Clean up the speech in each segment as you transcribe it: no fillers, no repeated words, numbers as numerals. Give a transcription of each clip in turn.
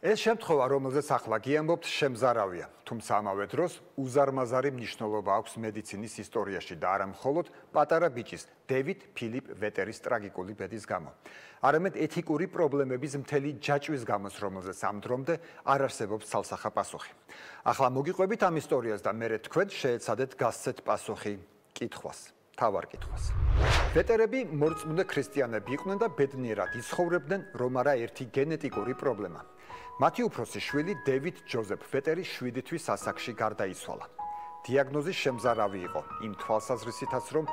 ეს შემთხვევა, რომელზეც ახლა გიამბობთ, შემზარავია, თუმცა ამავე დროს უზარმაზარი მნიშვნელობა აქვს მედიცინის ისტორიაში და არა მხოლოდ პატარა ბიჭის, დევიდ ფილიპ ვეტერის ტრაგიკული ბედის გამო. არამედ ეთიკური პრობლემების მთელი ჯაჭვის გამოც, რომელზეც ამ დრომდე არ არსებობს ცალსახა პასუხი. ახლა მოგიყვებით ამ ისტორიას და მერე თქვენ შეეცადეთ გასცეთ პასუხი კითხვას. თავარ კითხვას. ვეტერები მორწმუნე ქრისტიანები იყვნენ და ბედნიერად იცხოვრებდნენ, რომ არა ერთი გენეტიკური პრობლემა. მათი უფროსი შვილი დევიდ ჯოზეფ ვეტერი 7 თვის ასაკში გარდაიცვალა. დიაგნოზი შემზარავი იყო, იმ თვალსაზრისითაც, რომ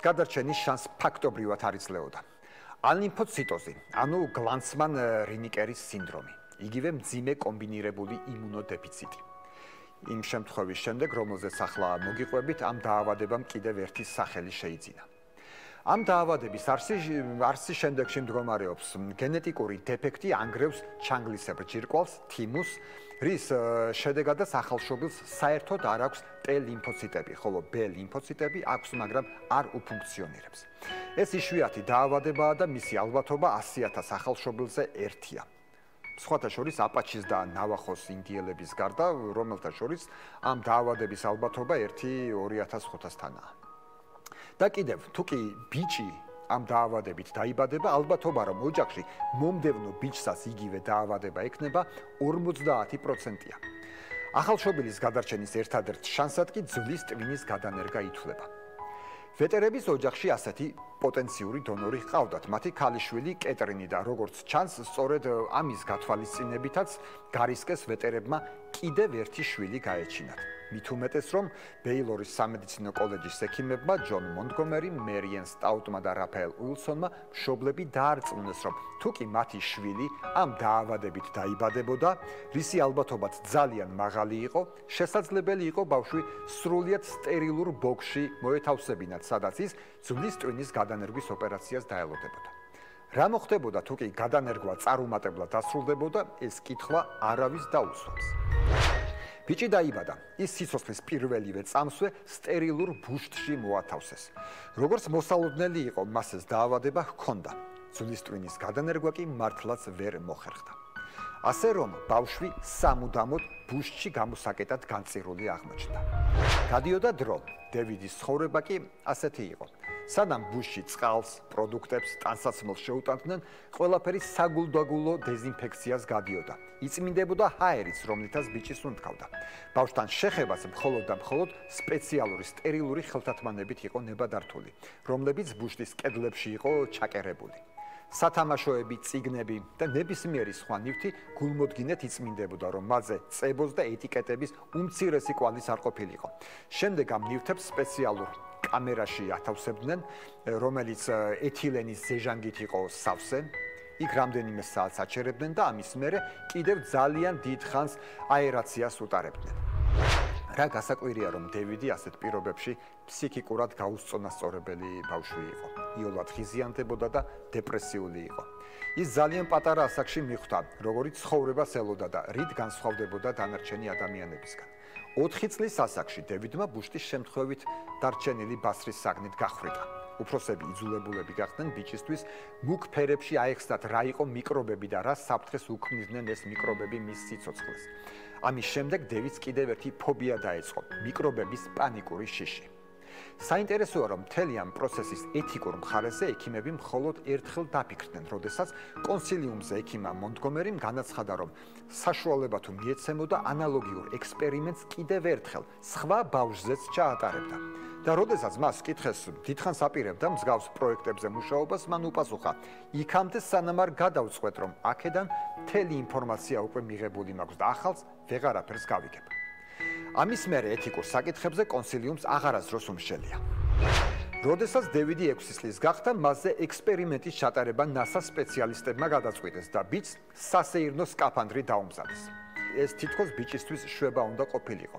გადარჩენის შანსი ფაქტობრივად არ იძლეოდა. ალიმფოციტოზი, ანუ გლანცმან-რინიკერის სინდრომი, იგივე მძიმე კომბინირებული იმუნოდეფიციტი. იმ შემთხვევის შემდეგ, რომელზეც ახლა მოგიყვებით, ამ დაავადებამ კიდევ ერთი სახელი შეიძინა. ამ დაავადების არსის შემდეგში მდგომარეობს გენეტიკური დეფექტი ანგრევს ჩანგლისებრ ჯირკვალს, თიმუსს, რის შედეგადაც ახალშობილს საერთოდ არ აქვს T ლიმფოციტები, ხოლო B ლიმფოციტები აქვს, მაგრამ არ უფუნქციონირებს. ეს იშვიათი დაავადებაა და მისი ალბათობა 100,000 ახალშობილზე ერთია. სხვათა შორის აპაჩის და ნავახოს ინდიელების გარდა, რომელთა შორის ამ დაავადების ალბათობა 1-2500-თანაა. და კიდევ, თუ კი ბიჭი ამ დაავადებით დაიბადება, ალბათობა, რომ ოჯახში მომდევნო ბიჭსაც იგივე დაავადება ექნება 50%-ია. ახალშობილის გადარჩენის ერთადერთ შანსად კი ძვლის ტვინის გადანერგა ითვლება. ვეტერების ოჯახში ასეთი პოტენციური დონორი ჰყავდათ, მათი ქალიშვილი კეტრინი და როგორც ჩანს, სწორედ ამის გათვალისწინებითაც გარისკეს ვეტერებმა კიდევ ერთი შვილი გაეჩინათ. მით უმეტეს, რომ ბეილორის სამედიცინო კოლეჯის ექიმებმა ჯონ მონტგომერი, მერიენ სტაუტმა და რაფაელ უილსონმა მშობლები დაარწმუნეს, რომ თუ კი მათი შვილი ამ დაავადებით დაიბადებოდა, რისი ალბათობაც ძალიან მაღალი იყო, შესაძლებელი იყო ბავშვი სრულიად სტერილურ ბოქსში მოეთავსებინათ, სადაც ის ძვლის ტვინის გადანერგვის ოპერაციას დაელოდებოდა. რა მოხდებოდა, თუ კი გადანერგვა წარუმატებლად დასრულდებოდა, ეს კითხვა არავის დაუსვამს. ბიჭი დაიბადა, ის სიცოცხლის პირველივე წამსვე სტერილურ ბუშტში მოათავსეს. როგორც მოსალოდნელი იყო, მას ეს დაავადება ჰქონდა. ძვლის ტვინის გადანერგვა კი მართლაც ვერ მოხერხდა. ასე რომ, ბავშვი სამუდამოდ ბუშტში გამოსაკეტად განწირული აღმოჩნდა. გადიოდა დრო, დევიდის ცხოვრება კი ასეთი იყო. სანამ ბუშში წყალს, პროდუქტებს, ტანსაცმელს შეუტანდნენ, ყველაფერი საგულდაგულო დეზინფექციას გადიოდა. იწმინდებოდა ჰაერიც, რომლითაც ბიჭის უნთქავდა. ბავშვთან შეხებაც მხოლოდ და მხოლოდ სპეციალური სტერილური ხელთათმანებით იყო ნებადართული, რომლებიც ბუშტის კედლებში იყო ჩაკერებული. სათამაშოები, წიგნები და ნებისმიერი სხვა ნივთი გულმოდგინედ იწმინდებოდა, რომ მათზე წებოს და ეტიკეტების უმცირესი კვალიც არ ყოფილიყო. შემდეგ ამ ნივთებს სპეციალურ კამერაში ათავსებდნენ, რომელიც ეთილენის ზეჟანგით იყო სავსე. იქ რამდენიმე საათს აჩერებდნენ და ამის მერე კიდევ ძალიან დიდ ხანს აერაციას უტარებდნენ. რა გასაკვირია, რომ დევიდი ასეთ პირობებში ფსიქიკურად გაუსწონასწორებელი ბავშვი იყო. იოლად ხიზიანდებოდა და დეპრესიული იყო. ის ძალიან პატარა ასაკში მიხვდა, როგორი ცხოვრებას ელოდა და რით განსხვავდებოდა დანარჩენი ადამიანებისგან. 4 წლის ასაკში დევიდმა ბუშტის შემთხვევით დარჩენილი ბასრის საგნით გახვრიტა. უფროსები იძულებულები გახდნენ ბიჭისთვის მუქ ფერებში აეხსნათ, რა იყო მიკრობები და რა საფრთხეს უქმნიდნენ ეს მიკრობები მის სიცოცხლეს. ამის შემდეგ დევიდს კიდევ ერთი ფობია დაეწყო, მიკრობების პანიკური შიში. საინტერესოა, რომ მთელი ამ პროცესის ეთიკურ მხარეზე ექიმები მხოლოდ ერთხელ დაფიქრდნენ, როდესაც კონსილიუმზე ექიმა მონტგომერიმ განაცხადა, რომ საშუალება თუ მიეცემოდა ანალოგიურ ექსპერიმენტს კიდევ ერთხელ სხვა ბავშვზეც ჩაატარებდა. და როდესაც მას კითხეს დიდხანს აპირებდა მსგავს პროექტებზე მუშაობას, მან უპასუხა, იქამდე სანამ არ გადავწყვეტ, რომ აქედან მთელი ინფორმაცია უკვე მიღებული მაქვს და ახალს ვეღარაფერს გავიგებ. ამის მერე ეთიკურ საკითხებზე კონსილიუმს აღარასდროს უმსჯელია. როდესაც დევიდი 6 წლის გახდა, მასზე ექსპერიმენტის ჩატარება NASA სპეციალისტებმა გადაწყვიტეს და ბიჭს სასეირნო სკაფანდრი დაუმზადეს. ეს თითქოს ბიჭისთვის შვება უნდა ყოფილიყო.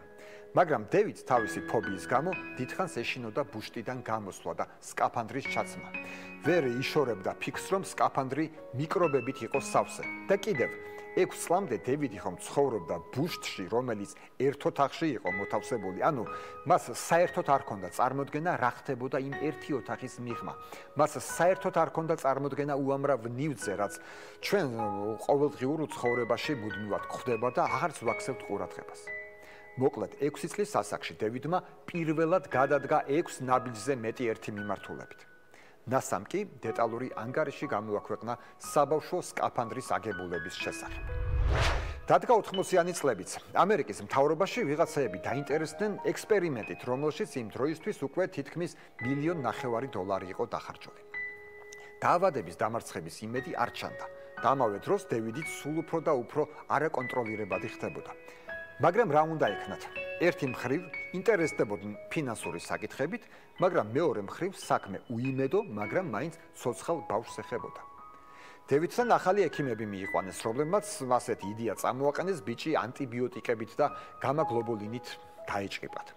მაგრამ დევიდს თავისი ფობიის გამო დიდხანს ეშინოდა ბუშტიდან გამოსვლა და სკაფანდრის ჩაცმა. ვერ იშორებდა ფიქს, რომ სკაფანდრი მიკრობებით იყო სავსე. და კიდევ 6 წლამდე დევიდი ხომ ცხოვრობდა ბუშტში, რომელიც ერთ ოთახში იყო მოთავსებული. ანუ მას საერთოდ არ ჰქონდა წარმოდგენა რა ხდებოდა იმ ერთი ოთახის მიღმა. მას საერთოდ არ ჰქონდა წარმოდგენა უამრავ ნივთზე, რაც ჩვენ ყოველდღიურ ცხოვრებაში მუდმივად გვხდება და აღარც ვაქცევთ ყურადღებას. მოკლედ 6 წლის ასაკში დევიდმა პირველად გადადგა 6 ნაბიჯზე მეტი ერთი მიმართულებით. ნასამ კი დეტალური ანგარიში გამოაქვეყნა საბავშვო სკაფანდრის აგებულების შესახებ. დადგა 80-იანი წლებიც. ამერიკის მთავრობაში ვიღაცაები დაინტერესდნენ ექსპერიმენტით, რომელშიც იმ დროისთვის უკვე თითქმის $1,500,000 იყო დახარჯული. დაავადების დამარცხების იმედი არ ჩანდა. და ამავე დროს დევიდიც სულ უფრო და უფრო არაკონტროლირებადი ხდებოდა. მაგრამ რა უნდა ეკნათ? ერთი მხრივ ინტერესდებოდნენ ფინანსური საკითხებით, მაგრამ მეორე მხრივ საქმე უიმედო, მაგრამ მაინც ცოცხალ ბავშვს ეხებოდა. დევიდთან ახალი ექიმები მიიყვანეს, რომლებმაც ასეთი იდეა წამოაყენეს ბიჭი ანტიბიოტიკებით და გამაგლობულინით დაეჭყიპათ.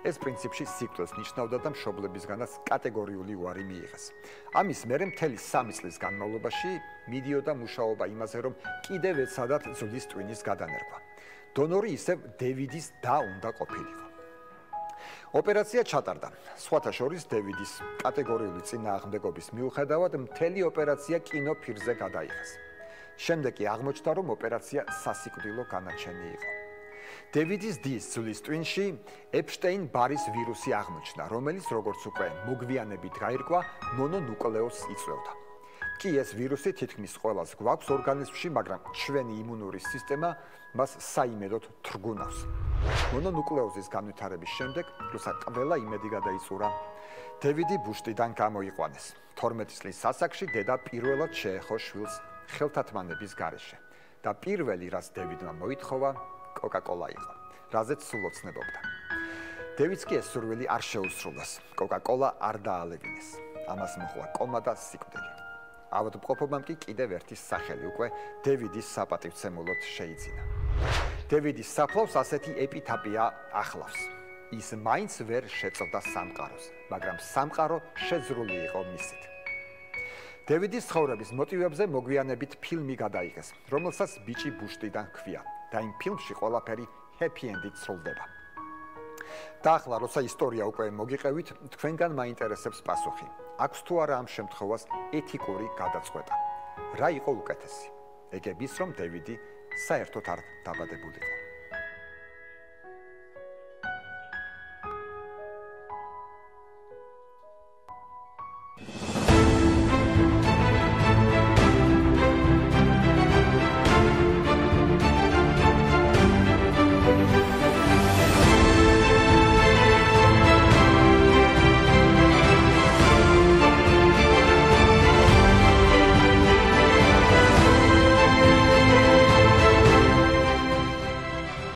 ეს პრინციპში სიკვდილს ნიშნავდა და მშობლებისგანაც კატეგორიული უარი მიიღეს. ამის მერე მთელი 3 წლის განმავლობაში მიდიოდა მუშაობა იმაზე, რომ კიდევ ეცადათ ძვლის ტვინის გადანერგვა. დონორი ისევ დევიდის და უნდა ყოფილიყო. ოპერაცია ჩატარდა. სხვათა შორის დევიდის კატეგორიული წინააღმდეგობის მიუხედავად მთელი ოპერაცია კინოფირზე გადაიღეს. შემდეგ კი აღმოჩნდა, რომ ოპერაცია სასიკვდილო განაჩენი იყო. დევიდის დის ძვლის ტვინში ეპშტეინ-ბარის ვირუსი აღმოჩნდა, რომელიც როგორც უკვე მოგვიანებით გაირკვა, მონონუკლეოზს იწვევდა. კი ეს ვირუსი თითქმის ყველას გვაქვს ორგანიზმში, მაგრამ ჩვენი იმუნური სისტემა მას საიმედოდ თრგუნავს. მონონუკლეოზის განვითარების შემდეგ, როცა ყველა იმედი გადაიწურა, დევიდი ბუშტიდან გამოიყვანეს. 12 წლის ასაკში დედა პირველად შეეხო შვილს ხელთათმანების გარეშე და პირველი, რაც დევიდმა მოითხოვა, კოკა-კოლა იყო, რაზეც სულ ოცნებობდა. დევიდს კი ეს სურვილი არ შეუსრულეს. კოკა-კოლა არ დაალევინეს. ამას მოჰყვა კომა და სიკვდილი. ავადმყოფობამ კი კიდევ ერთი სახელი უკვე დევიდის საპატივცემულოდ შეიძინა. დევიდის საფლავს ასეთი ეპითაფია ახლავს. ის მაინც ვერ შეწევდა სამყაროს, მაგრამ სამყარო შეძრული იყო მისით. დევიდის ცხოვრების მოტივებზე მოგვიანებით ფილმი გადაიღეს, რომელსაც ბიჭი ბუშტიდან ჰქვია და იმ ფილმში ყველაფერი ჰეპი-ენდით სრულდება. და ახლა, როცა ისტორია უკვე მოგიყევით, თქვენგან მაინტერესებს პასუხი. აქვს თუ არა ამ შემთხვევას ეთიკური გადაწყვეტა? რა იყო უკეთესი? ეგების რომ დევიდი საერთოდ არ დაბადებულიყო.